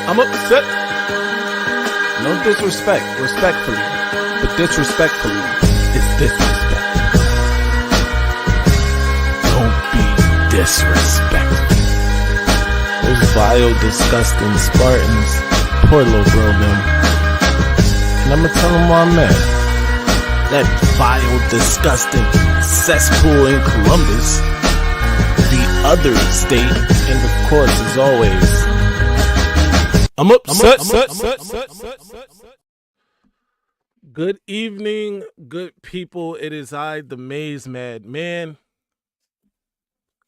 I'm upset. No disrespect, respectfully. But disrespectfully is disrespect. Don't be disrespectful. Those vile, disgusting Spartans. Poor little bro, them. And I'm gonna tell them why I'm mad. That vile, disgusting cesspool in Columbus. The other state, and of course, as always, I'm upset. Good evening, good people. It is I, the Maze Mad Man.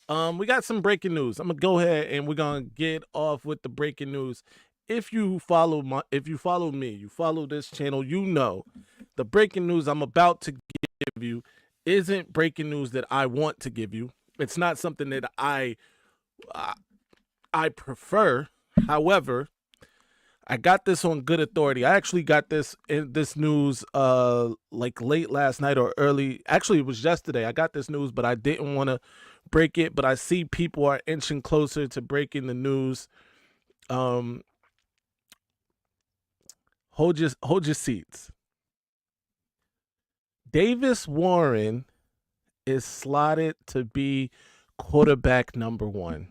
We got some breaking news. I'm gonna go ahead and we're gonna get off with the breaking news. If you follow me, you follow this channel, you know the breaking news I'm about to give you isn't breaking news that I want to give you. It's not something that I prefer. However, I got this on good authority. I actually got this news like late last night or early. Actually, it was yesterday. I got this news, but I didn't want to break it. But I see people are inching closer to breaking the news. Hold your seats. Davis Warren is slotted to be quarterback number 1.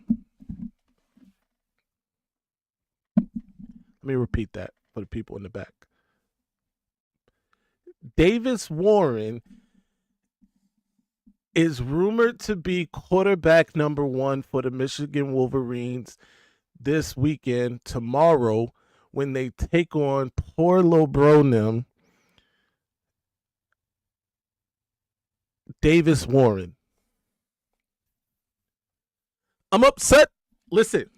Let me repeat that for the people in the back. Davis Warren is rumored to be quarterback number 1 for the Michigan Wolverines this weekend, tomorrow, when they take on poor little Bronim, Davis Warren. I'm upset. Listen.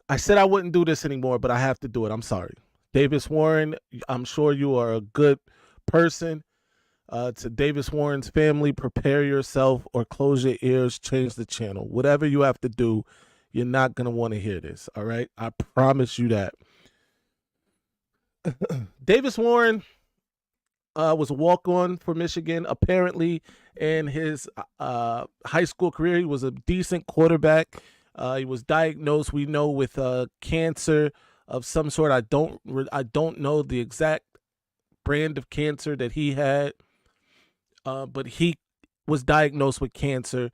I said I wouldn't do this anymore, but I have to do it. I'm sorry. Davis Warren, I'm sure you are a good person. To Davis Warren's family, prepare yourself or close your ears, change the channel. Whatever you have to do, you're not going to want to hear this, all right? I promise you that. Davis Warren was a walk-on for Michigan. Apparently, in his high school career, he was a decent quarterback. He was diagnosed, we know, with cancer of some sort. I don't know the exact brand of cancer that he had, but he was diagnosed with cancer.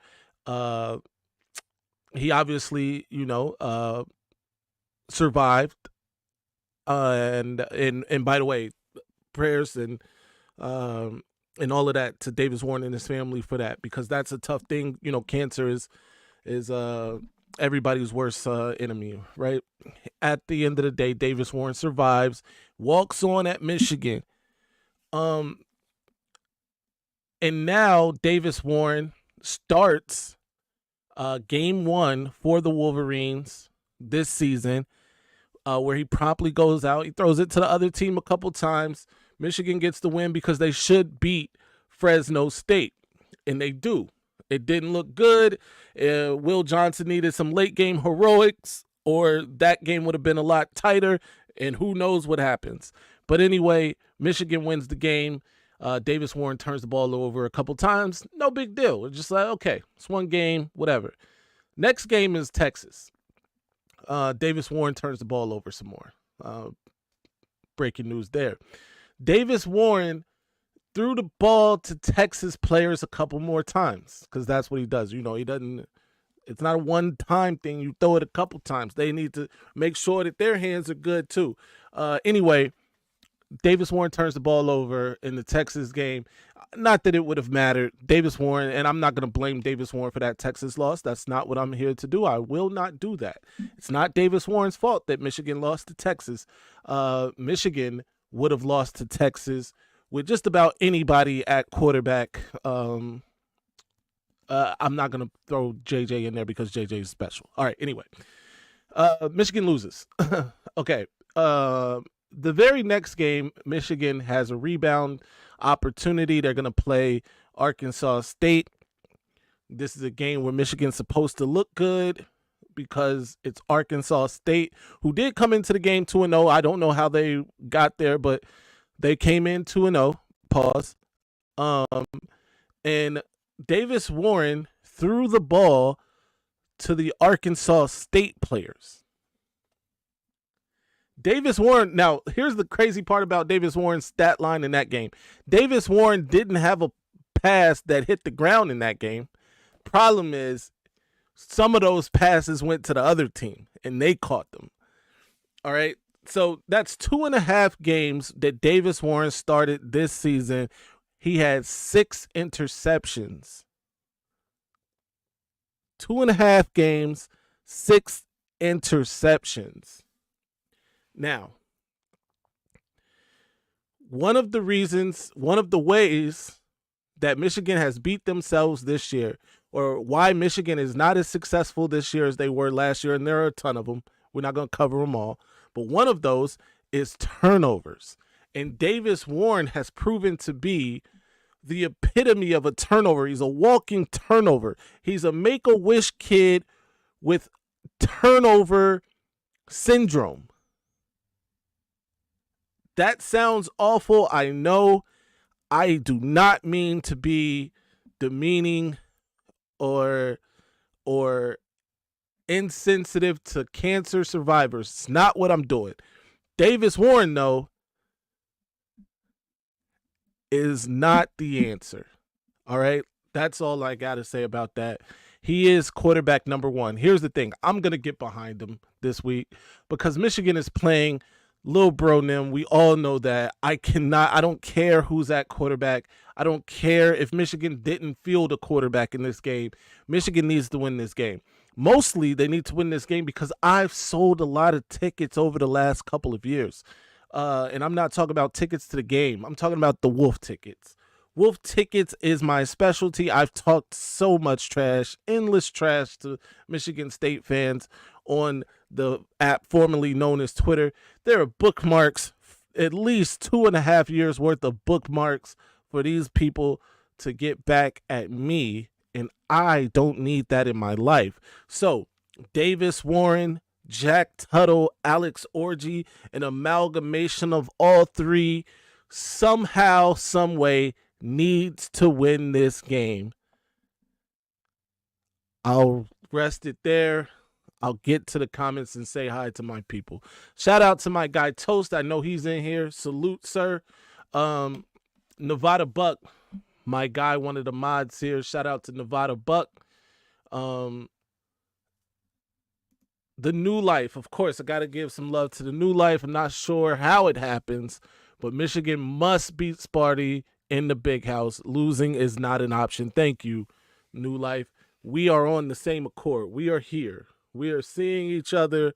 He obviously, survived. And by the way, prayers and all of that to Davis Warren and his family for that, because that's a tough thing. Cancer is everybody's worst enemy, right? At the end of the day, Davis Warren survives, walks on at Michigan. And now Davis Warren starts game 1 for the Wolverines this season, where he promptly goes out. He throws it to the other team a couple times. Michigan gets the win because they should beat Fresno State, and they do. It didn't look good. Will Johnson needed some late game heroics, or that game would have been a lot tighter, and who knows what happens. But anyway, Michigan wins the game. Davis Warren turns the ball over a couple times. No big deal. It's just like, okay, it's one game, whatever. Next game is Texas. Davis Warren turns the ball over some more. Breaking news there. Davis Warren threw the ball to Texas players a couple more times, because that's what he does. He doesn't, it's not a one-time thing. You throw it a couple times. They need to make sure that their hands are good too. Anyway, Davis Warren turns the ball over in the Texas game. Not that it would have mattered. Davis Warren, and I'm not going to blame Davis Warren for that Texas loss. That's not what I'm here to do. I will not do that. It's not Davis Warren's fault that Michigan lost to Texas. Michigan would have lost to Texas with just about anybody at quarterback. I'm not going to throw JJ in there because JJ is special. All right, anyway. Michigan loses. Okay. The very next game, Michigan has a rebound opportunity. They're going to play Arkansas State. This is a game where Michigan's supposed to look good because it's Arkansas State, who did come into the game 2-0. I don't know how they got there, but they came in 2-0. Pause. And Davis Warren threw the ball to the Arkansas State players. Davis Warren, now here's the crazy part about Davis Warren's stat line in that game. Davis Warren didn't have a pass that hit the ground in that game. Problem is, some of those passes went to the other team and they caught them. All right. So that's 2.5 games that Davis Warren started this season. He had 6 interceptions. 2.5 games, 6 interceptions. Now, one of the ways that Michigan has beat themselves this year, or why Michigan is not as successful this year as they were last year, and there are a ton of them. We're not going to cover them all. But one of those is turnovers. And Davis Warren has proven to be the epitome of a turnover. He's a walking turnover. He's a make-a-wish kid with turnover syndrome. That sounds awful. I know. I do not mean to be demeaning or insensitive to cancer survivors. It's not what I'm doing. Davis Warren, though, is not the answer. All right? That's all I got to say about that. He is quarterback number 1. Here's the thing. I'm going to get behind him this week because Michigan is playing Lil Bro Nim. We all know that. I don't care who's at quarterback. I don't care if Michigan didn't field a quarterback in this game. Michigan needs to win this game. Mostly they need to win this game because I've sold a lot of tickets over the last couple of years. And I'm not talking about tickets to the game. I'm talking about the Wolf tickets. Wolf tickets is my specialty. I've talked so much trash, endless trash to Michigan State fans on the app formerly known as Twitter. There are bookmarks, at least 2.5 years worth of bookmarks for these people to get back at me, and I don't need that in my life. So Davis Warren, Jack Tuttle, Alex Orji, an amalgamation of all three, somehow, some way, needs to win this game. I'll rest it there. I'll get to the comments and say hi to my people. Shout out to my guy Toast. I know he's in here. Salute, sir. Nevada Buck, my guy, one of the mods here. Shout out to Nevada Buck. The New Life, of course, I got to give some love to the New Life. I'm not sure how it happens, but Michigan must beat Sparty in the big house. Losing is not an option. Thank you, New Life. We are on the same accord. We are here. We are seeing each other.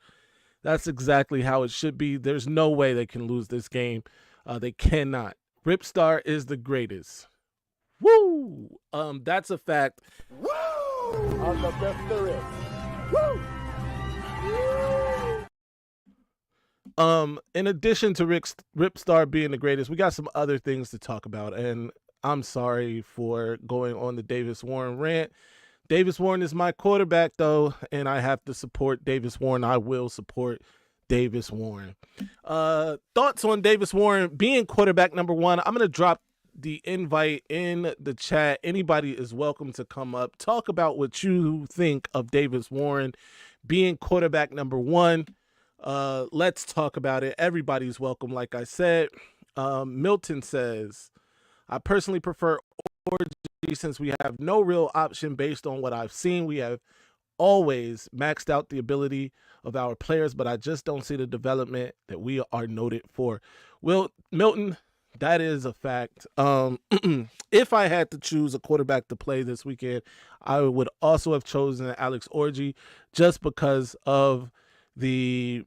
That's exactly how it should be. There's no way they can lose this game. They cannot. Ripstar is the greatest. Woo! That's a fact. Woo! I'm the best there is. Woo! In addition to Ripstar being the greatest, we got some other things to talk about, and I'm sorry for going on the Davis Warren rant. Davis Warren is my quarterback, though, and I have to support Davis Warren. I will support Davis Warren. Thoughts on Davis Warren being quarterback number 1? I'm going to drop the invite in the chat. Anybody is welcome to come up, talk about what you think of Davis Warren being quarterback number 1. Let's talk about it. Everybody's welcome, like I said. Milton says, I personally prefer Orgy since we have no real option based on what I've seen. We have always maxed out the ability of our players, but I just don't see the development that we are noted for. Well, Milton, that is a fact. If I had to choose a quarterback to play this weekend, I would also have chosen Alex Orji just because of the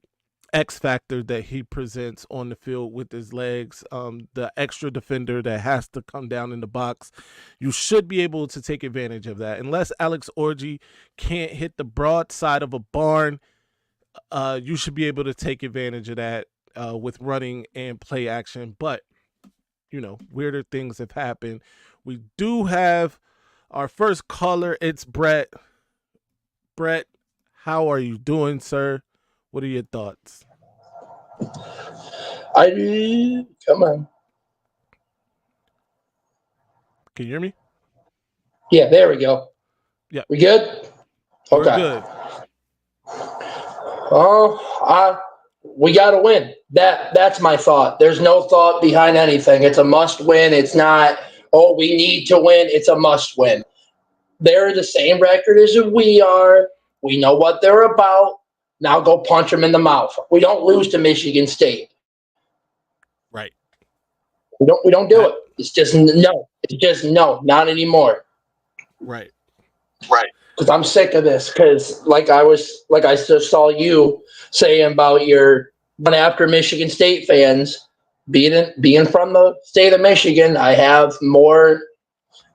X factor that he presents on the field with his legs, the extra defender that has to come down in the box. You should be able to take advantage of that. Unless Alex Orji can't hit the broad side of a barn, you should be able to take advantage of that with running and play action. But, you know, weirder things have happened. We do have our first caller. It's Brett. Brett, how are you doing, sir? What are your thoughts? Come on. Can you hear me? Yeah, there we go. Yeah. We good? We're good. Oh, we got to win. That's my thought. There's no thought behind anything. It's a must win. It's not, oh, we need to win. It's a must win. They're the same record as we are. We know what they're about. Now go punch them in the mouth. We don't lose to Michigan State. Right. We don't do it. It's just no. It's just no. Not anymore. Right. Because I'm sick of this. Because like I just saw you saying about your one after Michigan State fans being from the state of Michigan. I have more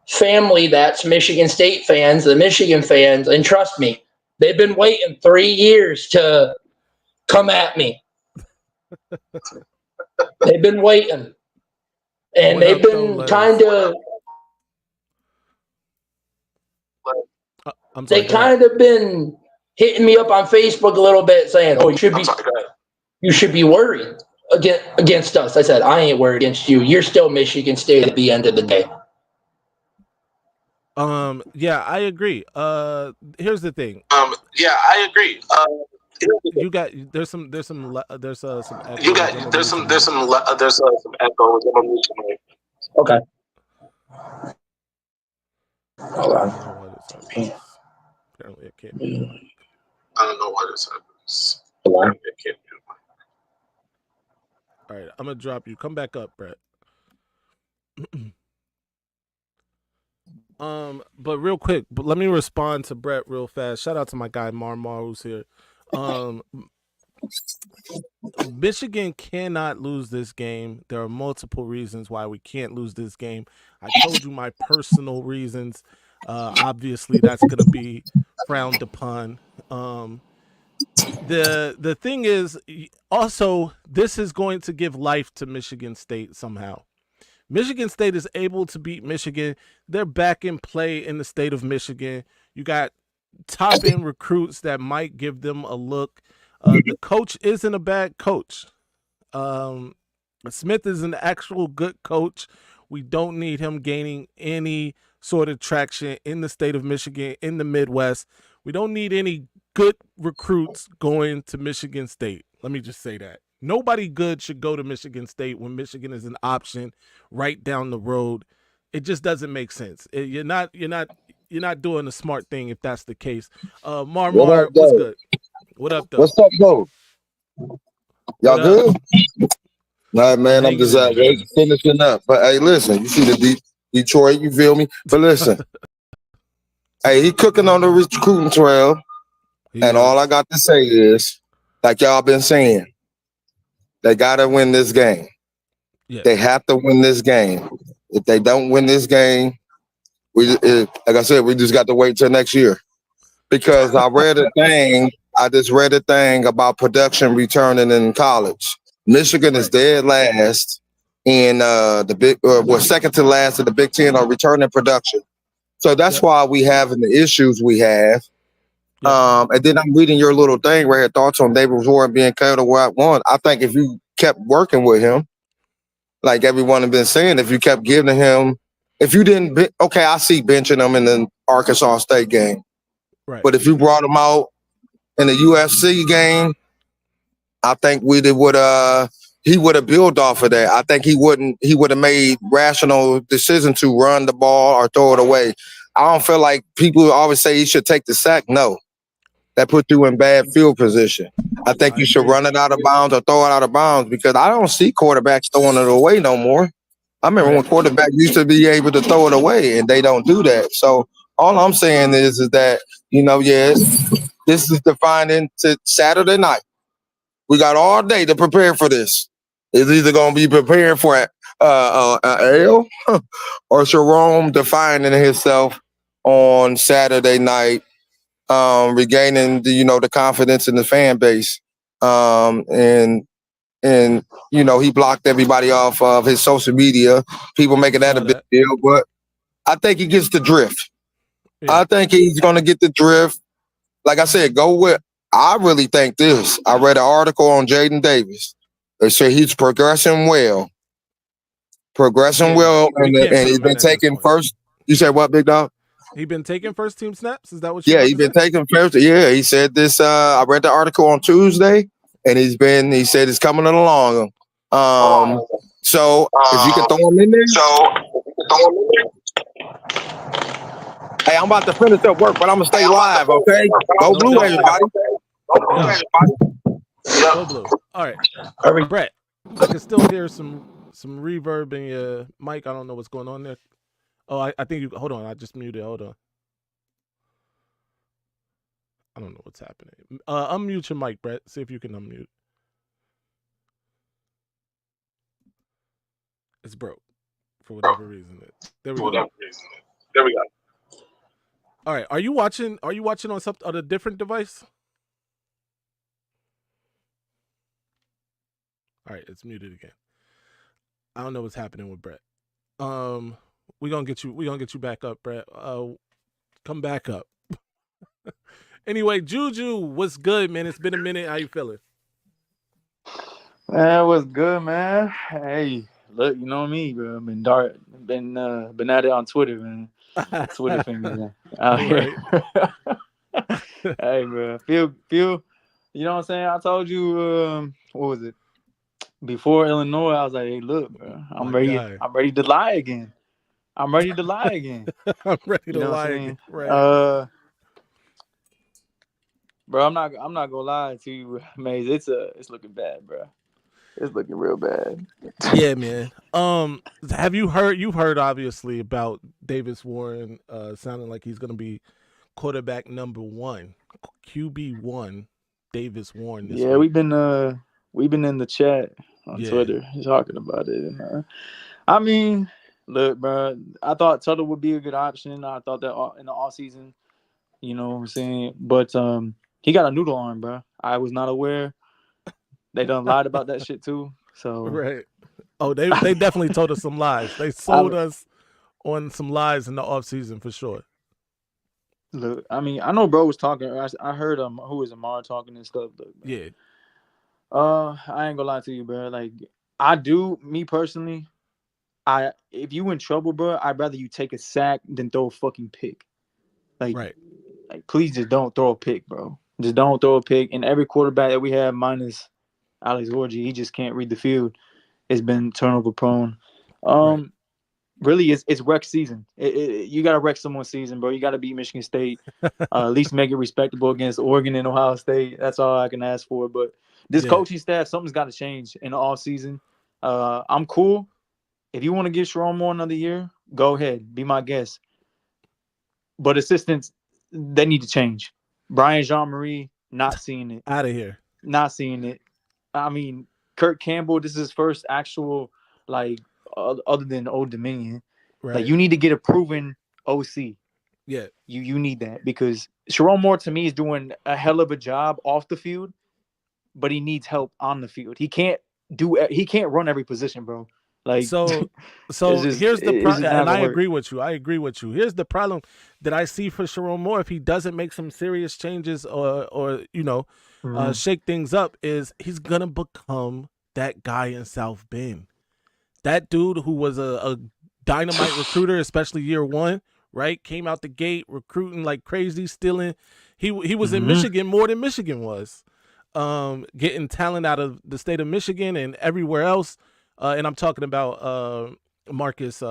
family that's Michigan State fans than Michigan fans, and trust me, they've been waiting 3 years to come at me. They've been waiting, and they've been kind of. They kind of been hitting me up on Facebook a little bit, saying, "Oh, you should be worried against us." I said, "I ain't worried against you. You're still Michigan State at the end of the day." Yeah, I agree. Here's the thing. Yeah, I agree. You got there's some echo. There's some echo. Okay. Hold on. Apparently, it can't be. I don't know why this happens. It can't be. All right, I'm gonna drop you. Come back up, Brett. But real quick, let me respond to Brett real fast. Shout out to my guy Marmar who's here. Michigan cannot lose this game. There are multiple reasons why we can't lose this game. I told you my personal reasons. Obviously, that's going to be frowned upon. The thing is, also, this is going to give life to Michigan State somehow. Michigan State is able to beat Michigan. They're back in play in the state of Michigan. You got top-end recruits that might give them a look. The coach isn't a bad coach. Smith is an actual good coach. We don't need him gaining any sort of traction in the state of Michigan, in the Midwest. We don't need any good recruits going to Michigan State. Let me just say that. Nobody good should go to Michigan State when Michigan is an option right down the road. It just doesn't make sense. You're not doing a smart thing if that's the case. Marmar, what's good? What up, though? What's up, though? Y'all good? Nah, man, I'm just finishing up. But hey, listen, you see the Detroit, you feel me? But listen, hey, he cooking on the recruiting trail, and all I got to say is, like y'all been saying, they gotta win this game. Yeah. They have to win this game. If they don't win this game, like I said, we just got to wait till next year. Because I just read a thing about production returning in college. Michigan is dead last in second to last in the Big Ten on returning production. So that's why we having the issues we have. And then I'm reading your little thing right here, thoughts on David Warren being cut or what one. I think if you kept working with him, like everyone has been saying, if you kept giving him, if you didn't, okay, I see benching him in the Arkansas State game. Right. But if you brought him out in the UFC game, I think he would have built off of that. I think he would have made rational decision to run the ball or throw it away. I don't feel like people always say he should take the sack. No. That put you in bad field position. I think you should run it out of bounds or throw it out of bounds because I don't see quarterbacks throwing it away no more. I remember when quarterbacks used to be able to throw it away and they don't do that. So all I'm saying is that, this is defining to Saturday night. We got all day to prepare for this. It's either going to be preparing for an L or Jerome defining himself on Saturday night, regaining the confidence in the fan base. And he blocked everybody off of his social media. People making that a big deal, but I think he gets the drift. Yeah. I think he's going to get the drift. Like I said, I really think this. I read an article on Jaden Davis. They say he's progressing well. And he's been taking first. You said what, big dog? He been taking first team snaps? Is that what you Yeah, he been taking first. Yeah, he said this. I read the article on Tuesday, and he said it's coming along. So if you can throw him in there. Hey, I'm about to finish up work, but I'm gonna stay live, okay? Go Blue, everybody. Go Blue. All right. Brett, I can still hear some reverb in your mic. I don't know what's going on there. Oh, I think you. Hold on. I just muted. Hold on. I don't know what's happening. Unmute your mic, Brett. See if you can unmute. It's broke for whatever reason. There we go. All right. Are you watching on a different device? All right, it's muted again. I don't know what's happening with Brett. We're gonna get you back up, Brett. Come back up. Anyway, Juju, what's good, man? It's been a minute. How you feeling? Man, what's good, man? Hey, look, you know me, bro. Been at it on Twitter, man. Twitter fingers out here. Hey, bro, feel. You know what I'm saying? I told you, what was it? Before Illinois, I was like, hey, look, bro, I'm ready to lie again. I'm ready to lie again. I'm ready to lie again. Right. Bro, I'm not gonna lie to you, Maze. It's looking bad, bro. It's looking real bad. Yeah, man. Have you heard? You've heard obviously about Davis Warren sounding like he's gonna be quarterback number 1, QB1, Davis Warren. Yeah, week. we've been in the chat on Twitter talking about it. And, I mean, look, bro. I thought Tuttle would be a good option. I thought that in the offseason, you know what I'm saying. But he got a noodle arm, bro. I was not aware. They done lied about that shit too. So right. Oh, they definitely told us some lies. They sold us on some lies in the offseason for sure. Look, I mean, I know bro was talking. I heard who was Amar talking and stuff. Look, yeah. I ain't gonna lie to you, bro. Like, me personally, if you in trouble, bro, I'd rather you take a sack than throw a fucking pick. Like, right. Like, please just don't throw a pick, bro. Just don't throw a pick. And every quarterback that we have, minus Alex Orji, he just can't read the field. It's been turnover prone. Really, it's wreck season. You got to wreck someone's season, bro. You got to beat Michigan State. At least make it respectable against Oregon and Ohio State. That's all I can ask for. But this coaching staff, something's got to change in the offseason. I'm cool. If you want to give Sharon Moore another year, go ahead. Be my guest. But assistants, they need to change. Brian Jean-Marie, not seeing it. Out of here. Not seeing it. I mean, Kirk Campbell, this is his first actual, like, other than Old Dominion. Right. Like, you need to get a proven OC. Yeah. You need that because Sharon Moore, to me, is doing a hell of a job off the field, but he needs help on the field. He can't run every position, bro. Like, so here's the problem, and I agree with you. Here's the problem that I see for Sharon Moore if he doesn't make some serious changes or shake things up, is he's gonna become that guy in South Bend, that dude who was a dynamite recruiter, especially year 1, right? Came out the gate recruiting like crazy, stealing. He was in Michigan more than Michigan was, getting talent out of the state of Michigan and everywhere else. And I'm talking about Marcus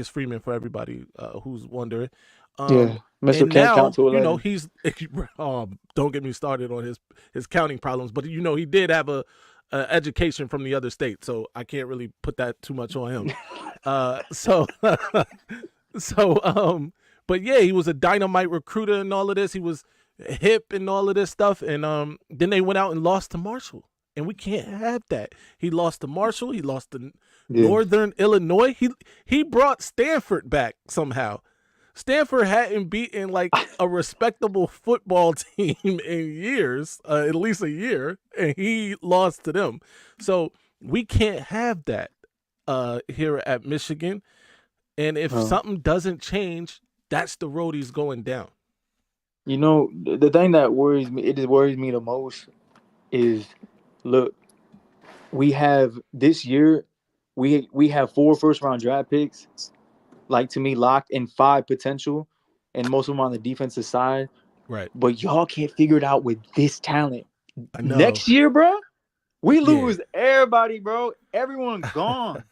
Freeman for everybody who's wondering. Mr. And can't now, count to 11. He's don't get me started on his counting problems, but he did have a education from the other state, so I can't really put that too much on him. But yeah, he was a dynamite recruiter and all of this. He was hip and all of this stuff, and then they went out and lost to Marshall. And we can't have that. He lost to Marshall. He lost to Northern Illinois. He brought Stanford back somehow. Stanford hadn't beaten like a respectable football team in years, at least a year, and he lost to them. So we can't have that here at Michigan. And if something doesn't change, that's the road he's going down. The thing that worries me the most is, look, we have this year, we have 4 first-round draft picks, like, to me, locked, and 5 potential. and most of them on the defensive side. Right. But y'all can't figure it out with this talent. I know. Next year, bro, we lose everybody, bro. Everyone gone.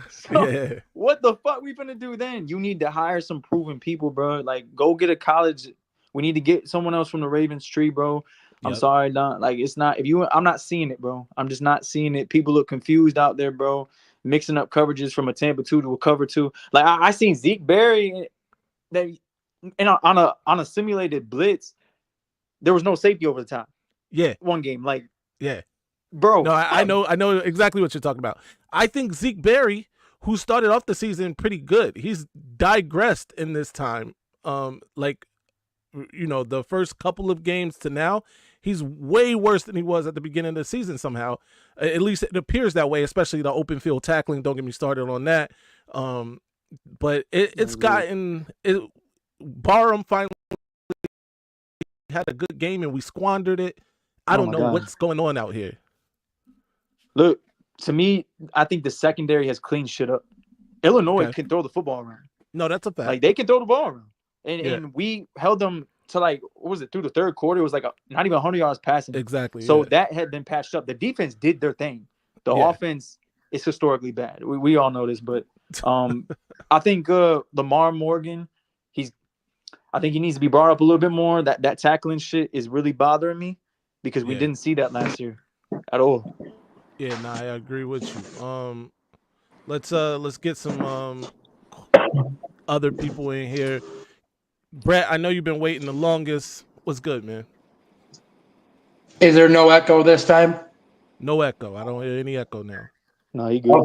So, what the fuck we finna do then? You need to hire some proven people, bro. Like, go get a college. We need to get someone else from the Ravens tree, bro. I'm sorry, Don. Like, it's not. I'm not seeing it, bro. I'm just not seeing it. People look confused out there, bro. Mixing up coverages from a Tampa 2 to a cover 2. Like, I seen Zeke Berry that, and on a simulated blitz, there was no safety over the top. Yeah. One game, like, yeah. Bro. No, I know exactly what you're talking about. I think Zeke Berry, who started off the season pretty good, he's digressed in this time. Like, you know, the first couple of games to now, he's way worse than he was at the beginning of the season somehow. At least it appears that way, especially the open field tackling. Don't get me started on that. But it's gotten it. Barham finally had a good game and we squandered it. I don't know what's going on out here. Look, to me, I think the secondary has cleaned shit up. Illinois can throw the football around. No, that's a fact. Like, they can throw the ball around. And we held them to, like, what was it, through the third quarter? It was like not even 100 yards passing. Exactly. So that had been patched up. The defense did their thing. The offense is historically bad. We all know this, but I think Lamar Morgan, I think he needs to be brought up a little bit more. That tackling shit is really bothering me because we didn't see that last year at all. Yeah, nah, I agree with you. Let's get some other people in here. Brett, I know you've been waiting the longest. What's good, man? Is there no echo this time? No echo. I don't hear any echo now. No, you good.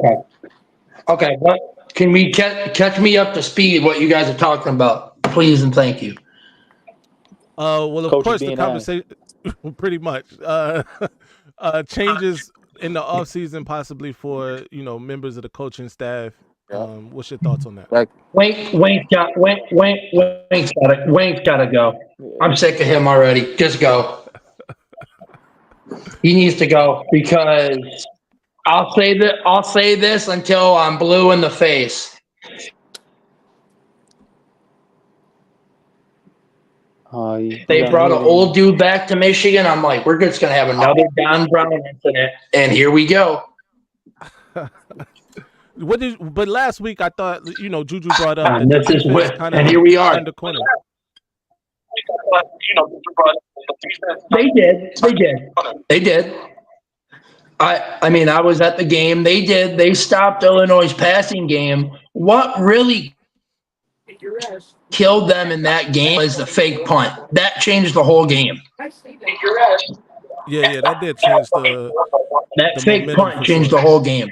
Okay. But can we catch me up to speed what you guys are talking about, please and thank you. Well, of course, the conversation pretty much changes in the off season, possibly for members of the coaching staff. What's your thoughts on that? Wank's gotta go. I'm sick of him already. Just go. He needs to go because I'll say this until I'm blue in the face. They brought an old dude back to Michigan. I'm like, we're just gonna have another Don Brown incident, and here we go. But last week I thought Juju brought up and this is what, and here we are. The corner. They did. I mean, I was at the game. They stopped Illinois' passing game. What really killed them in that game was the fake punt. That changed the whole game. Yeah, that did change that fake punt changed the whole game.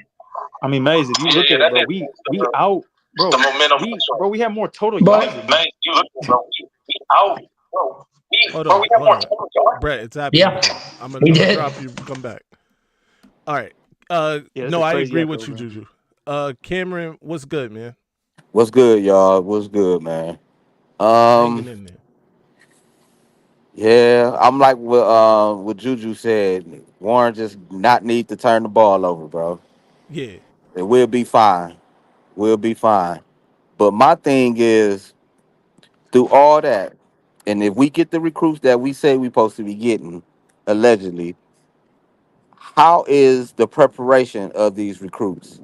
I mean, Maze, if you look at it, bro, we out, bro. The momentum, we have more total yards. Man, you look at bro, we out, bro. Hold on. Brett, it's happening. Yeah, I'm gonna drop you. Come back. All right. No, I agree with you, Juju. Cameron, what's good, man? What's good, y'all? What's good, man? Hanging in there. Yeah, I'm like what Juju said. Warren just not need to turn the ball over, bro. Yeah. And we'll be fine. We'll be fine. But my thing is, through all that, and if we get the recruits that we say we're supposed to be getting, allegedly, how is the preparation of these recruits?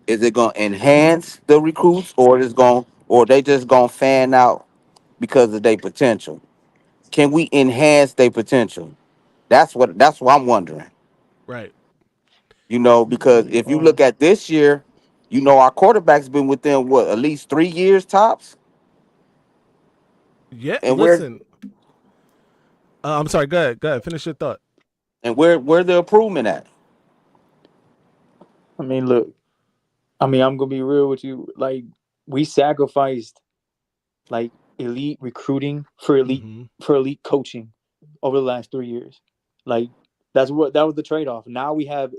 Is it going to enhance the recruits, or they just going to fan out because of their potential? Can we enhance their potential? That's what I'm wondering. Right. Because if you look at this year, our quarterback's been with them, at least 3 years tops? Yeah, and listen. I'm sorry, go ahead. Finish your thought. And where the improvement at? I mean, look. I'm going to be real with you. Like, we sacrificed, like, elite recruiting for elite coaching over the last 3 years. Like, that was the trade-off. Now we have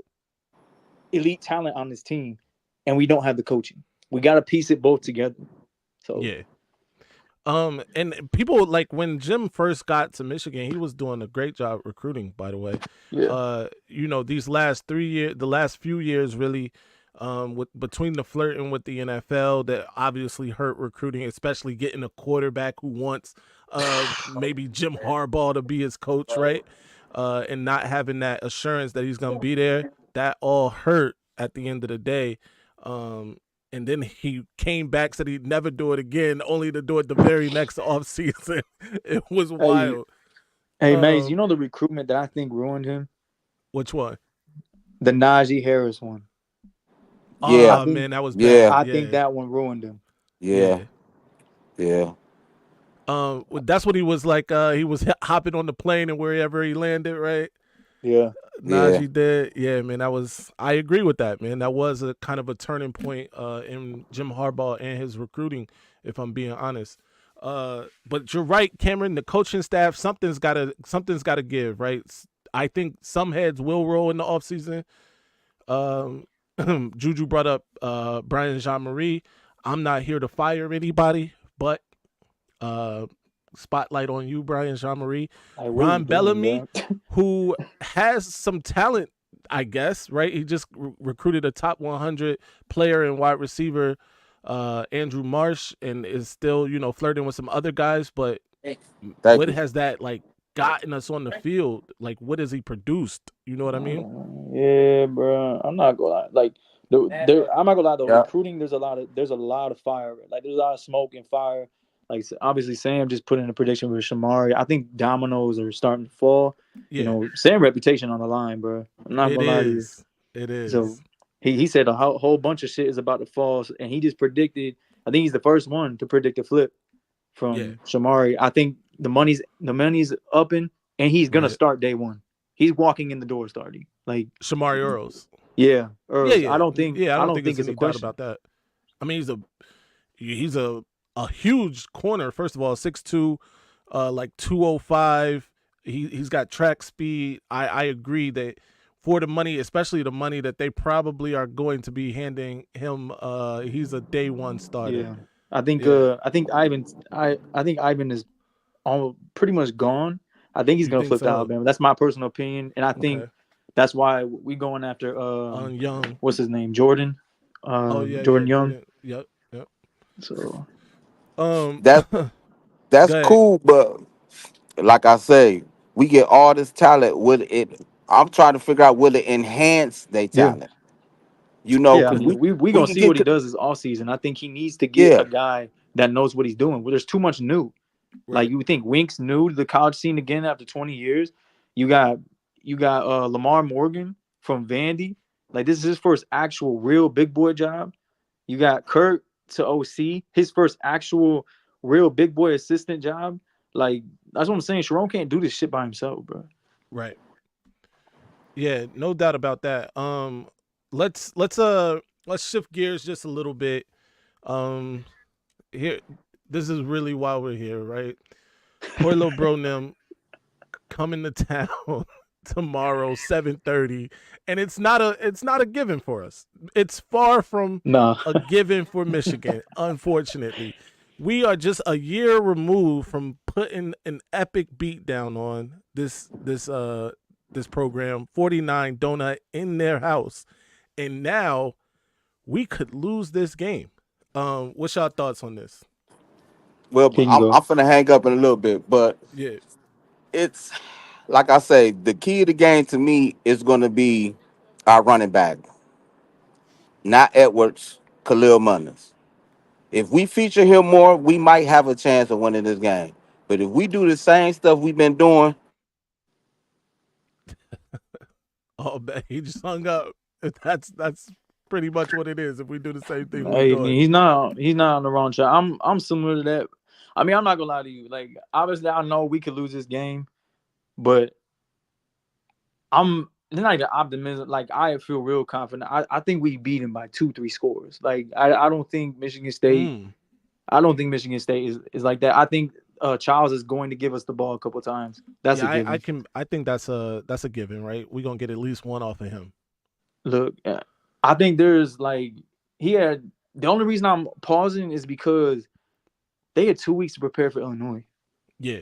elite talent on this team, and we don't have the coaching. We got to piece it both together. So yeah. And people, like, when Jim first got to Michigan, he was doing a great job recruiting, by the way. Yeah. These last 3 years, the last few years, really, with between the flirting with the NFL that obviously hurt recruiting, especially getting a quarterback who wants maybe Jim Harbaugh to be his coach, right? And not having that assurance that he's gonna be there, that all hurt at the end of the day. And then he came back, said he'd never do it again, only to do it the very next offseason. It was wild. Hey, Maze, you know the recruitment that I think ruined him? Which one? The Najee Harris one. Yeah. Oh, man, that was Yeah. bad. I think that one ruined him. Yeah. That's what he was like. He was hopping on the plane and wherever he landed, right? Yeah. Najee did. Yeah, man, I agree with that, man. That was a kind of a turning point in Jim Harbaugh and his recruiting, if I'm being honest. But you're right, Cameron, the coaching staff, something's gotta give, right? I think some heads will roll in the offseason. Juju brought up Brian Jean-Marie. I'm not here to fire anybody, but spotlight on you, Brian Jean-Marie. Ron Bellamy, who has some talent, I guess, right? He just recruited a top 100 player and wide receiver, Andrew Marsh, and is still, flirting with some other guys. But what has that gotten us on the field? Like, what has he produced? You know what I mean? Yeah, bro. I'm not gonna lie. Like, I'm not gonna lie. The recruiting, there's a lot of fire. Like, there's a lot of smoke and fire. Like, obviously, Sam just put in a prediction with Shamari. I think dominoes are starting to fall. Yeah. Sam's reputation on the line, bro. I'm not gonna lie to you. It is. So he said a whole bunch of shit is about to fall, and he just predicted. I think he's the first one to predict a flip from Shamari. I think the money's upping, and he's gonna start day one. He's walking in the door starting. Like Shamari Earls. Yeah, Earls. Yeah. I don't think it's it's a any doubt question about that. I mean, he's a huge corner. First of all, 6'2", 205. He's got track speed. I agree that for the money, especially the money that they probably are going to be handing him, he's a day one starter. Yeah, I think Ivan is pretty much gone. I think he's gonna flip to Alabama. That's my personal opinion, and I think that's why we going after Young. What's his name? Jordan. Jordan Young. Yep. So that's cool, but like I say, we get all this talent. I'm trying to figure out, will it enhance their talent? We gonna see what he does this offseason. I think he needs to get a guy that knows what he's doing. Well, there's too much new. Right. Like, you think Wink's new to the college scene again after 20 years. You got Lamar Morgan from Vandy. Like, this is his first actual real big boy job. You got Kirk to OC, his first actual real big boy assistant job. Like, that's what I'm saying. Sharon can't do this shit by himself, bro. Right. Yeah, no doubt about that. Let's shift gears just a little bit. Here, this is really why we're here, right? Poor little bro Nim coming to town tomorrow, 7:30, and it's not a given for us. It's far from a given for Michigan. Unfortunately, we are just a year removed from putting an epic beat down on this program, 49 Donut, in their house, and now we could lose this game. What's your thoughts on this? Well, I'm finna hang up in a little bit, but it's like I say, the key of the game to me is going to be our running back, not Edwards, Khalil Munners. If we feature him more, we might have a chance of winning this game. But if we do the same stuff we've been doing, he just hung up. That's pretty much what it is. If we do the same thing, he's not on the wrong track. I'm similar to that. I mean, I'm not gonna lie to you. Like, obviously, I know we could lose this game, but it's not even optimism. Like, I feel real confident. I think we beat him by 2-3 scores. Like, I don't think Michigan State. I don't think Michigan State is like that. I think Charles is going to give us the ball a couple times. That's a given. I think that's a given, right? We're gonna get at least one off of him. Look, I think there's the only reason I'm pausing is because they had 2 weeks to prepare for Illinois. Yeah.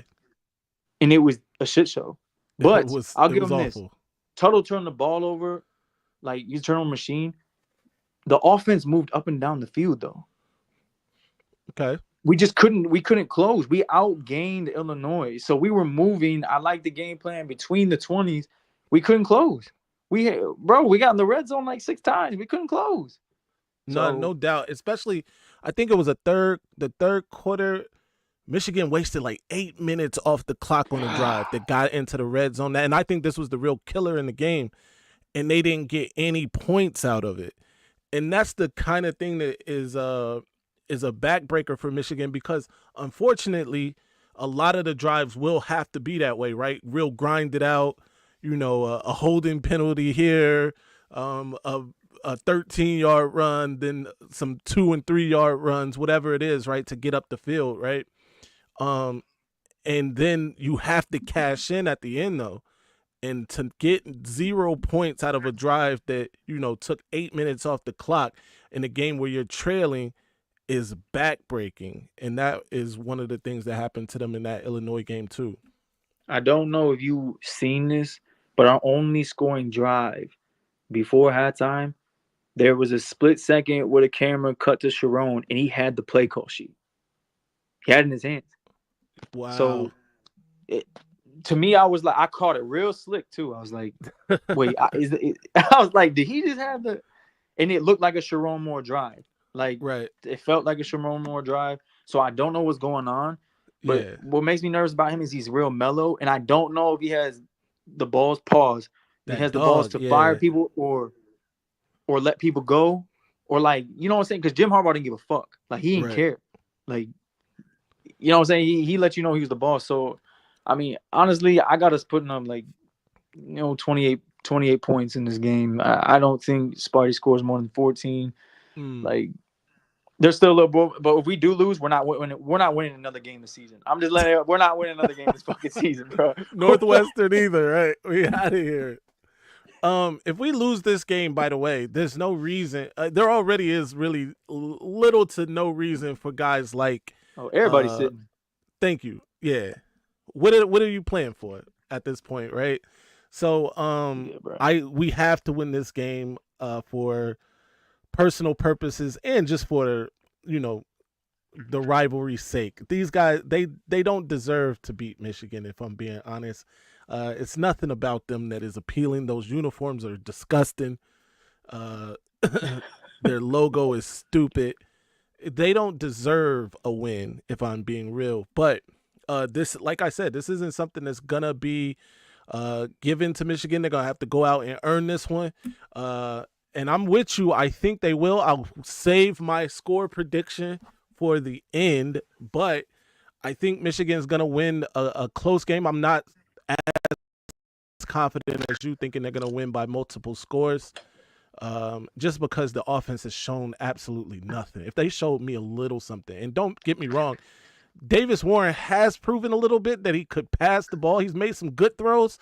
And it was a shit show. But I'll give them this. Awful. Tuttle turned the ball over, like, you turn on a machine. the offense moved up and down the field though. Okay. We just couldn't close. We outgained Illinois. So we were moving. I like the game plan between the 20s. We couldn't close. We got in the red zone like 6 times. We couldn't close. No doubt. Especially, I think it was the third quarter. Michigan wasted like 8 minutes off the clock on a drive that got into the red zone. And I think this was the real killer in the game. And they didn't get any points out of it. And that's the kind of thing that is a backbreaker for Michigan, because unfortunately, a lot of the drives will have to be that way, right? Real grinded out, a holding penalty here, a 13-yard run, then some 2 and 3 yard runs, whatever it is, right, to get up the field, right? And then you have to cash in at the end though. And to get 0 points out of a drive that, took 8 minutes off the clock in a game where you're trailing is backbreaking. And that is one of the things that happened to them in that Illinois game too. I don't know if you've seen this, but our only scoring drive before halftime, there was a split second where the camera cut to Sharon and he had the play call sheet. He had it in his hands. Wow. So to me, I was like, I caught it real slick too. I was like, wait, I was like, did he just have the? And it looked like a Sharon Moore drive. Like, right. It felt like a Sharon Moore drive. So I don't know what's going on. But what makes me nervous about him is he's real mellow, and I don't know if he has the balls paused. He has the balls to fire people or let people go, or like, you know what I'm saying? Because Jim Harbaugh didn't give a fuck. Like, he didn't care. Like, you know what I'm saying? He let you know he was the boss. So, I mean, honestly, I got us putting up like, 28 points in this game. I don't think Sparty scores more than 14. Like, there's still a little, but if we do lose, we're not winning another game this season. I'm just letting we're not winning another game this fucking season, bro. Northwestern either, right? We out of here. If we lose this game, by the way, there's no reason. There already is really little to no reason for guys like. Oh, everybody's sitting. Thank you. Yeah. What are you playing for at this point, right? So, we have to win this game for personal purposes and just for the rivalry's sake. These guys, they don't deserve to beat Michigan, if I'm being honest. It's nothing about them that is appealing. Those uniforms are disgusting. Their logo is stupid. They don't deserve a win, if I'm being real. But this, like I said, this isn't something that's gonna be given to Michigan. They're gonna have to go out and earn this one. And I'm with you. I think they will. I'll save my score prediction for the end, but I think Michigan's going to win a close game. I'm not as confident as you, thinking they're going to win by multiple scores, just because the offense has shown absolutely nothing. If they showed me a little something, and don't get me wrong, Davis Warren has proven a little bit that he could pass the ball. He's made some good throws,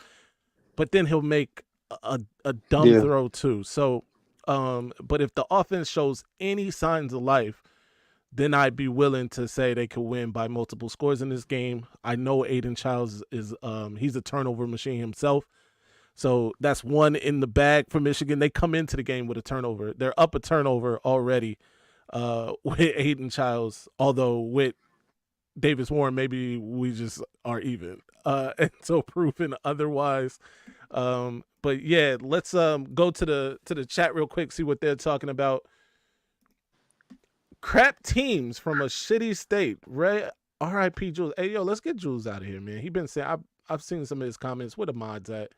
but then he'll make a dumb throw too. So, but if the offense shows any signs of life, then I'd be willing to say they could win by multiple scores in this game. I know Aiden Childs is he's a turnover machine himself. So that's one in the bag for Michigan. They come into the game with a turnover. They're up a turnover already with Aiden Childs, although with Davis Warren, maybe we just are even. And so proving otherwise. But yeah, let's go to the chat real quick, see what they're talking about. Crap teams from a shitty state. R.I.P. Jules. Hey, yo, let's get Jules out of here, man. He been saying, I've seen some of his comments. Where the mods at?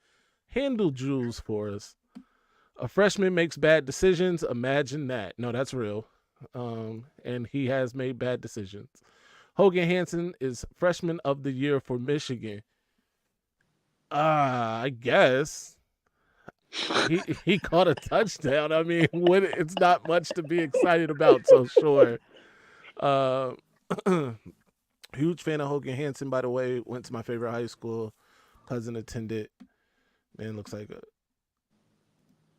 Handle Jules for us. A freshman makes bad decisions. Imagine that. No, that's real. And he has made bad decisions. Hogan Hansen is freshman of the year for Michigan. I guess. He caught a touchdown. I mean, it's not much to be excited about, so sure. Huge fan of Hogan Hansen, by the way. Went to my favorite high school. Cousin attended. Man, looks like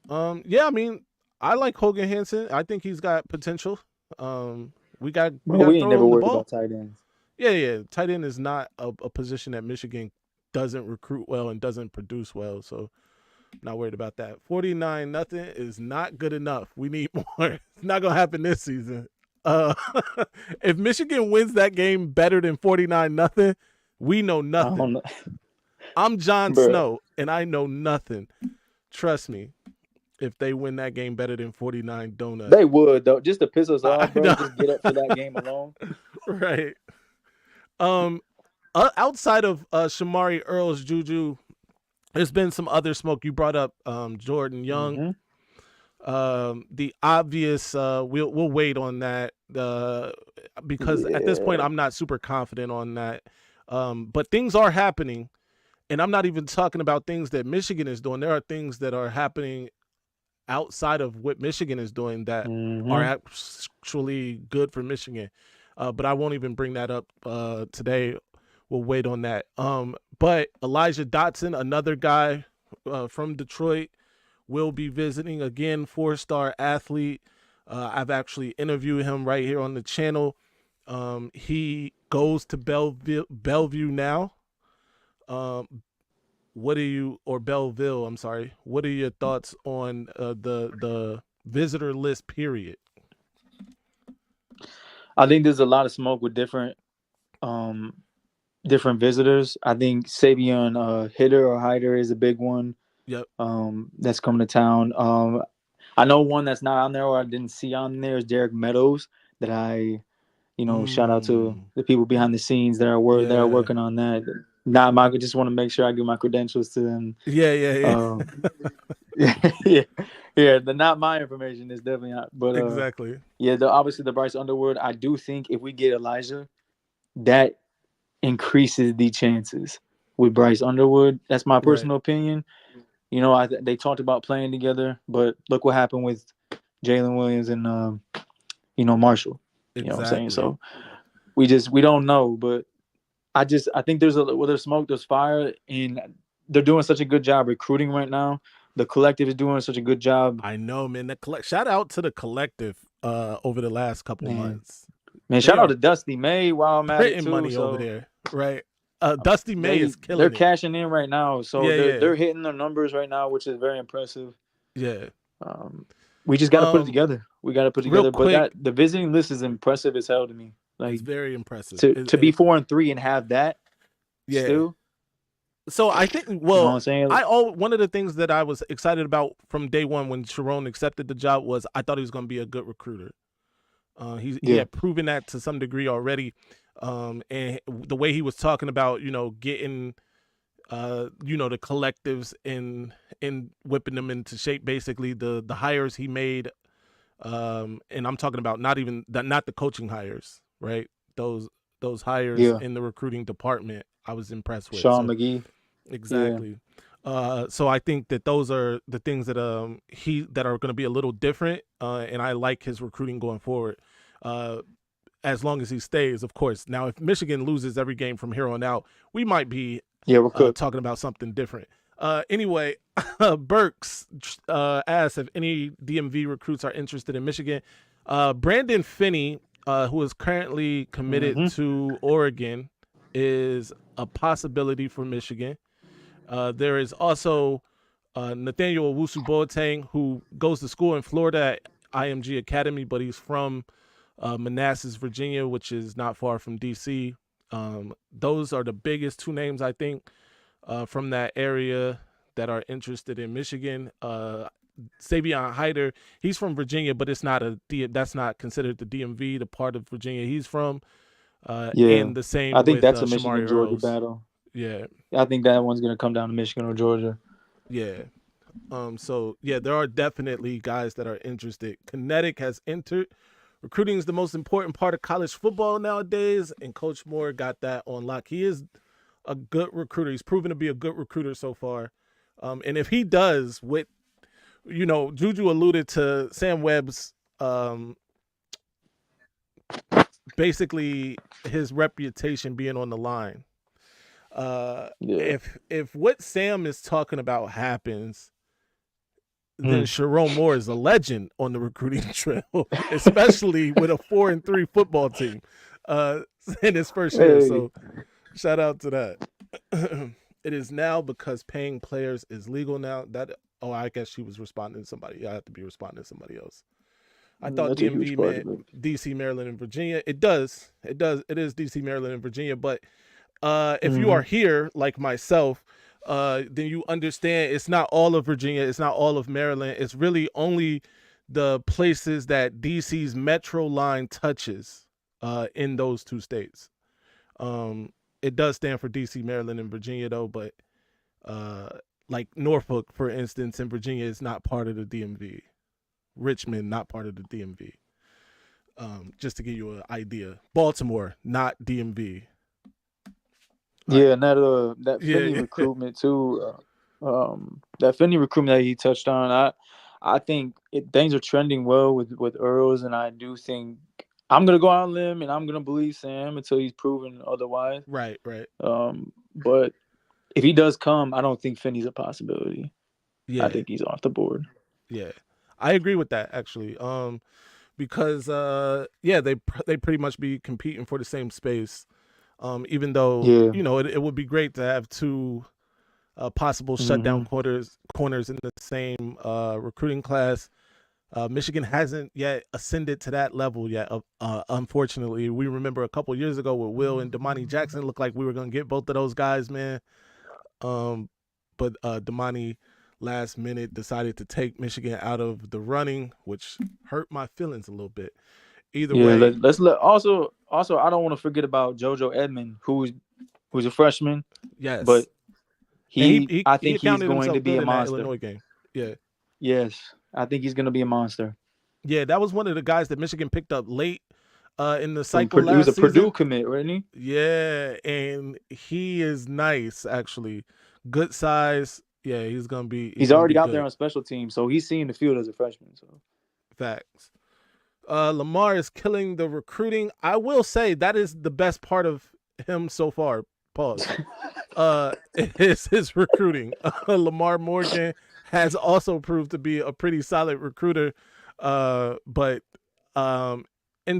yeah, I mean, I like Hogan Hansen. I think he's got potential. We ain't never worried about tight ends. Yeah. Tight end is not a position that Michigan doesn't recruit well and doesn't produce well. So Not worried about that. 49-0 is not good enough. We need more. It's not gonna happen this season. If Michigan wins that game better than 49-0, we know I nothing. don't know. I'm Jon Bruh. Snow, and I know nothing. Trust me. If they win that game better than 49 donuts, They would though, just to piss us I off, bro. know. Just get up for that game alone. Right. Outside of Shamari Earls, Juju, there's been some other smoke. You brought up Jordan Young. Mhm. The obvious, we'll wait on that because at this point Yeah. I'm not super confident on that. But things are happening, and I'm not even talking about things that Michigan is doing. There are things that are happening outside of what Michigan is doing that are Mhm. actually good for Michigan. But I won't even bring that up today. We'll wait on that. But Elijah Dotson, another guy from Detroit, will be visiting again, 4-star athlete. I've actually interviewed him right here on the channel. He goes to Bellevue now. Belleville, I'm sorry. What are your thoughts on the visitor list period? I think there's a lot of smoke with different visitors. I think Savion Hider is a big one. Yep. That's coming to town. I know one that's not on there or I didn't see on there is Derek Meadows that I, shout out to the people behind the scenes that are working on that. I just want to make sure I give my credentials to them. Yeah. Yeah. Not my information is definitely not, but exactly. Yeah, obviously the Bryce Underwood. I do think if we get Elijah, that increases the chances with Bryce Underwood. That's my personal opinion. They talked about playing together, but look what happened with Jalen Williams and Marshall. You know what I'm saying? So we don't know, but I think there's smoke, there's fire, and they're doing such a good job recruiting right now. The collective is doing such a good job. I know, man. Shout out to the collective over the last couple months. Man, shout out to Dusty May while I'm at it too. Money over there, right? Dusty May is killing. They're cashing in right now, so they're hitting their numbers right now, which is very impressive. Yeah. We just got to put it together. We got to put it together. Quick, but the visiting list is impressive as hell to me. Like, it's very impressive to be 4-3 and have that. Yeah. Still. So I think, well, you know what I'm saying? One of the things that I was excited about from day one when Sharon accepted the job was I thought he was going to be a good recruiter. He had proven that to some degree already. And the way he was talking about, getting, the collectives in whipping them into shape, basically the hires he made. And I'm talking about not the coaching hires, right? Those hires in the recruiting department, I was impressed with. Sean McGee. Exactly. Yeah. So I think that those are the things that that are going to be a little different. And I like his recruiting going forward. As long as he stays, of course. Now, if Michigan loses every game from here on out, we might be talking about something different. Anyway, Burks asks if any DMV recruits are interested in Michigan. Brandon Finney, who is currently committed to Oregon, is a possibility for Michigan. There is also Nathaniel Owusu-Boateng, who goes to school in Florida at IMG Academy, but he's from Manassas, Virginia, which is not far from D.C. Those are the biggest two names, I think, from that area that are interested in Michigan. Savion Hider, he's from Virginia, but it's not that's not considered the DMV, the part of Virginia he's from. And the same. I think with, that's a Shamari Michigan-Georgia Earls. battle. Yeah, I think that one's gonna come down to Michigan or Georgia. Yeah. So yeah, there are definitely guys that are interested. Kinetic has entered. Recruiting is the most important part of college football nowadays, and Coach Moore got that on lock. He is a good recruiter. He's proven to be a good recruiter so far. And if he does, Juju alluded to Sam Webb's basically his reputation being on the line. If what Sam is talking about happens, then Sharon Moore is a legend on the recruiting trail, especially with a 4-3 football team in his first year. So shout out to that. It is now because paying players is legal now. I guess she was responding to somebody. I have to be responding to somebody else. I thought That's a huge DMV part meant of it. DC, Maryland, and Virginia. It does. It is DC, Maryland, and Virginia. But if you Mhm. are here, like myself, then you understand it's not all of Virginia. It's not all of Maryland. It's really only the places that DC's metro line touches in those two states. It does stand for DC, Maryland, and Virginia, though. But like Norfolk, for instance, in Virginia, is not part of the DMV. Richmond, not part of the DMV. Just to give you an idea. Baltimore, not DMV. Yeah, and that Finney recruitment too. That Finney recruitment that he touched on, I think things are trending well with Earls, and I do think I'm gonna go out on a limb and I'm gonna believe Sam until he's proven otherwise. Right. But if he does come, I don't think Finney's a possibility. Yeah. I think he's off the board. Yeah, I agree with that actually. Because they pretty much be competing for the same space. Even though it would be great to have two possible shutdown corners in the same recruiting class. Michigan hasn't yet ascended to that level yet. Unfortunately, we remember a couple years ago with Will and Damani Jackson, it looked like we were gonna get both of those guys, man. But Damani last minute decided to take Michigan out of the running, which hurt my feelings a little bit. Either way, let's let also I don't want to forget about JoJo Edmond, who's a freshman. Yes, but I think he's counted going to be a monster. Illinois game. Yeah. Yes, I think he's going to be a monster. Yeah, that was one of the guys that Michigan picked up late in the cycle last He was a season. Purdue commit, wasn't he? Yeah, and he is nice actually. Good size. Yeah, he's gonna be. He's already out there on special teams, so he's seeing the field as a freshman. So facts. Lamar is killing the recruiting. I will say that is the best part of him so far. Pause. Is his recruiting. Lamar Morgan has also proved to be a pretty solid recruiter. But and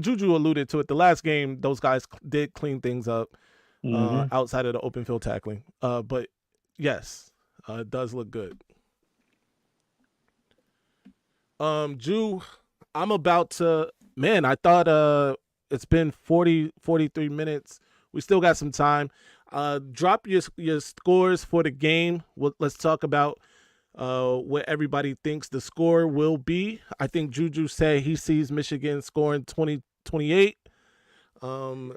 Juju alluded to it. The last game, those guys did clean things up outside of the open field tackling. But yes. It does look good. Jew, I'm about to, man, I thought it's been 43 minutes. We still got some time. Drop your scores for the game. Let's talk about what everybody thinks the score will be. I think Juju said he sees Michigan scoring 20-28. Poor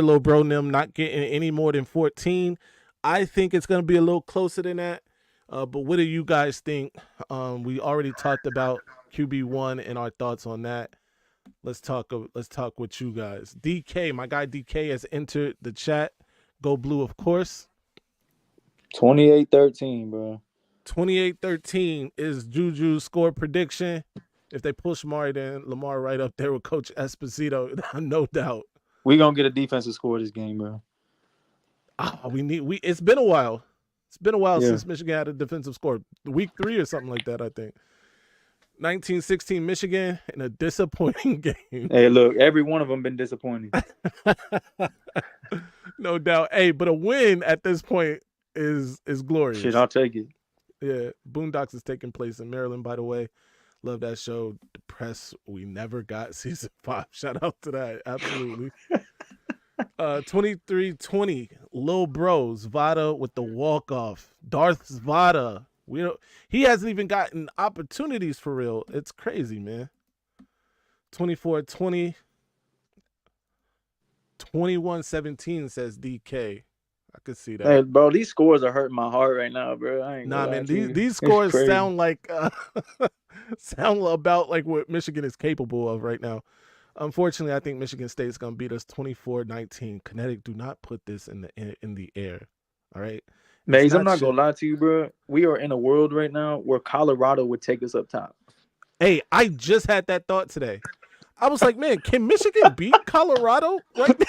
little bro Nim not getting any more than 14. I think it's going to be a little closer than that. But what do you guys think? We already talked about QB1 and our thoughts on that. Let's talk with you guys. DK, my guy DK has entered the chat. Go Blue, of course. 28-13, bro. 28-13 is Juju's score prediction. If they push Mari, then Lamar right up there with Coach Esposito, no doubt. We're going to get a defensive score this game, bro. It's been a while. It's been a while since Michigan had a defensive score. Week 3 or something like that, I think. 1916 Michigan in a disappointing game. Hey, look, every one of them been disappointing. No doubt. Hey, but a win at this point is glorious. Shit, I'll take it. Yeah, Boondocks is taking place in Maryland, by the way. Love that show. Depressed we never got season 5. Shout out to that. Absolutely. 23-20, Lil Bros, Vada with the walk-off. Darth Vada. He hasn't even gotten opportunities for real. It's crazy, man. 24-20. 21-17 says DK. I could see that. Hey, bro, these scores are hurting my heart right now, bro. I ain't man, these scores sound like sound about like what Michigan is capable of right now. Unfortunately, I think Michigan State's gonna beat us 24-19. Kinetic, do not put this in the air. All right, Maze, I'm not gonna lie to you, bro. We are in a world right now where Colorado would take us up top. Hey, I just had that thought today. I was like, man, can Michigan beat Colorado right now?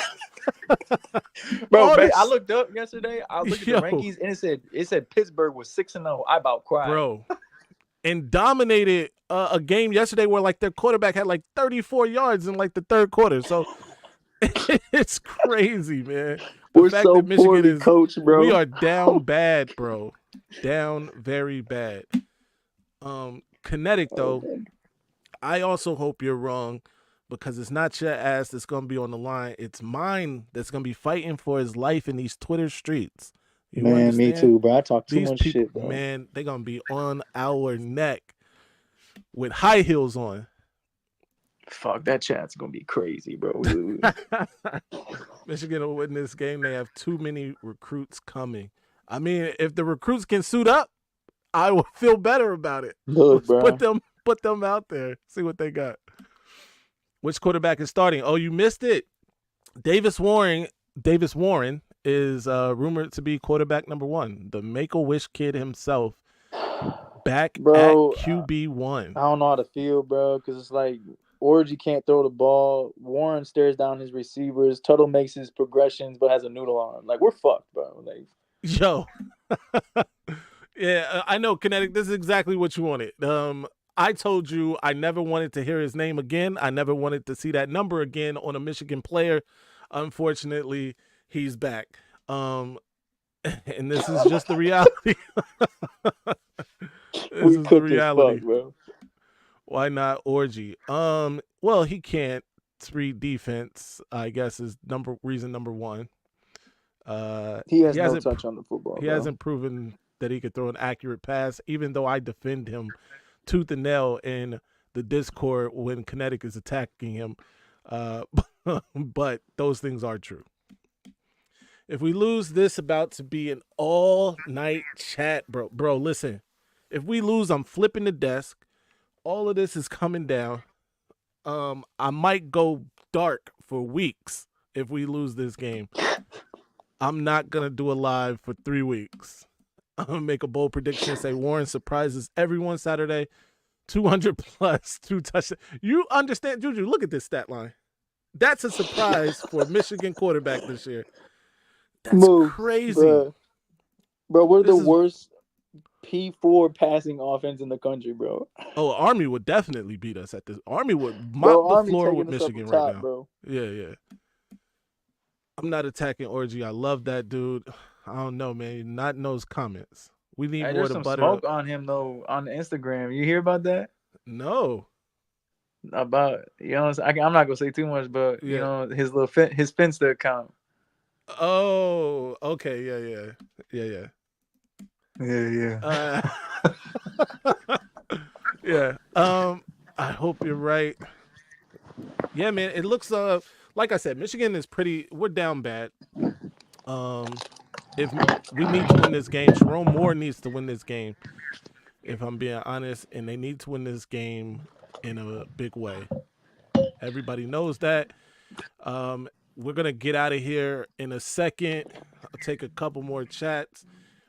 Bro, man, I looked up yesterday. I looked at the rankings and it said Pittsburgh was 6-0. I about cried, bro, and dominated a game yesterday where like their quarterback had like 34 yards in like the third quarter. So It's crazy, man. The We're fact so that Michigan poorly is, coached, bro. we are down bad, bro. Down very bad. Kinetic though, I also hope you're wrong, because it's not your ass that's gonna be on the line. It's mine that's gonna be fighting for his life in these Twitter streets. You Man, understand? me too, bro. I talk too These much people, shit, bro. man, they gonna be on our neck with high heels on. Fuck, that chat's gonna be crazy, bro. Michigan will win this game. They have too many recruits coming. I mean, if the recruits can suit up, I will feel better about it. Look, bro. Put them out there. See what they got. Which quarterback is starting? Oh, you missed it. Davis Warren is rumored to be quarterback number 1. The Make-A-Wish kid himself, back Bro, at QB1. I don't know how to feel, bro, because it's like Orgy can't throw the ball. Warren stares down his receivers. Tuttle makes his progressions, but has a noodle arm. Like, we're fucked, bro. Like, Yo. Yeah, I know, Kinetic. This is exactly what you wanted. I told you I never wanted to hear his name again. I never wanted to see that number again on a Michigan player. Unfortunately, he's back. And this is just the reality. This is the reality. Fuck, bro. Why not Orgy? Well, he can't. 3 defense, I guess, is reason number 1. He has no touch on the football. He hasn't proven that he could throw an accurate pass, even though I defend him tooth and nail in the Discord when Kinetic is attacking him. But those things are true. If we lose, this about to be an all-night chat, bro. Bro, listen. If we lose, I'm flipping the desk. All of this is coming down. I might go dark for weeks if we lose this game. I'm not going to do a live for 3 weeks. I'm going to make a bold prediction, say Warren surprises everyone Saturday. 200 plus, 2 touchdowns. You understand, Juju, look at this stat line. That's a surprise for a Michigan quarterback this year. That's crazy. Bro, we're the worst P4 passing offense in the country, bro. Oh, Army would definitely beat us at this. Army would mop the floor with Michigan right now. Bro. Yeah. I'm not attacking Orgy. I love that dude. I don't know, man. Not in those comments. We need more to butter smoke on him though on Instagram. You hear about that? No. About I'm not gonna say too much, but you know his his Finsta account. Oh, okay, yeah. Yeah. I hope you're right. Yeah, man. It looks like I said, Michigan is we're down bad. If we need to win this game, Jerome Moore needs to win this game, if I'm being honest, and they need to win this game in a big way. Everybody knows that. We're going to get out of here in a second. I'll take a couple more chats.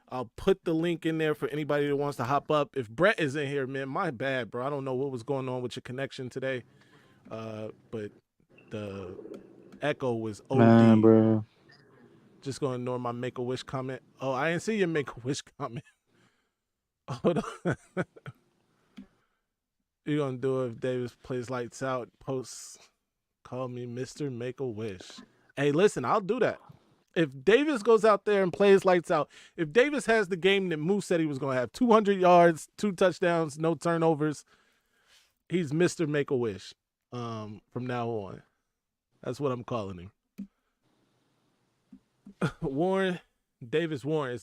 I'll put the link in there for anybody that wants to hop up. If Brett is in here, man, my bad, bro. I don't know what was going on with your connection today, but the echo was OD. Man, bro. Just going to ignore my Make-A-Wish comment. Oh, I didn't see your Make-A-Wish comment. Hold on. You're going to do it if Davis plays lights out, posts, call me Mr. Make-A-Wish. Hey, listen, I'll do that. If Davis goes out there and plays lights out, if Davis has the game that Moose said he was going to have, 200 yards, 2 touchdowns, no turnovers, he's Mr. Make-A-Wish from now on. That's what I'm calling him. Davis Warren.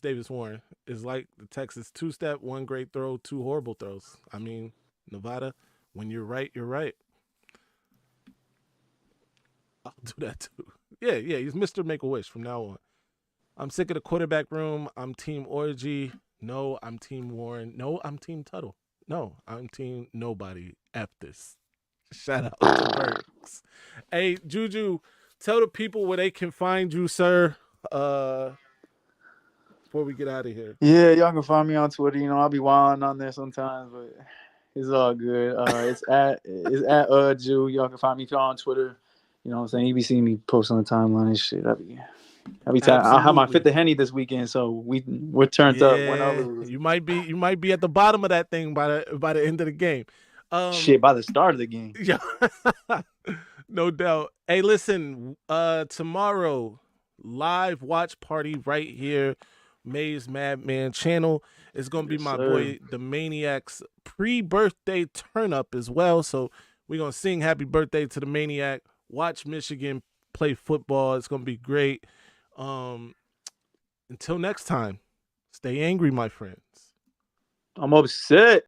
It's like the Texas 2-step, 1 great throw, 2 horrible throws. I mean, Nevada, when you're right, you're right. I'll do that too. Yeah, he's Mr. Make-A-Wish from now on. I'm sick of the quarterback room. I'm Team Orgy. No, I'm Team Warren. No, I'm Team Tuttle. No, I'm Team Nobody. F this. Shout out to Burks. Hey, Juju, tell the people where they can find you, sir. Before we get out of here. Yeah, y'all can find me on Twitter. You know, I'll be wilding on there sometimes, but it's all good. It's at Ju. Y'all can find me on Twitter. You know what I'm saying? You be seeing me post on the timeline and shit. I'll be tired. I'll have my 5th of Henny this weekend, so we're turned up. You might be at the bottom of that thing by the end of the game. Shit, by the start of the game. Yeah. No doubt. Hey, listen, tomorrow, live watch party right here, Maze Madman channel. It's gonna be Yes, my sir. boy the Maniac's pre-birthday turn up as well. So we're gonna sing happy birthday to the Maniac, watch Michigan play football. It's gonna be great. Until next time, stay angry, my friends. I'm upset.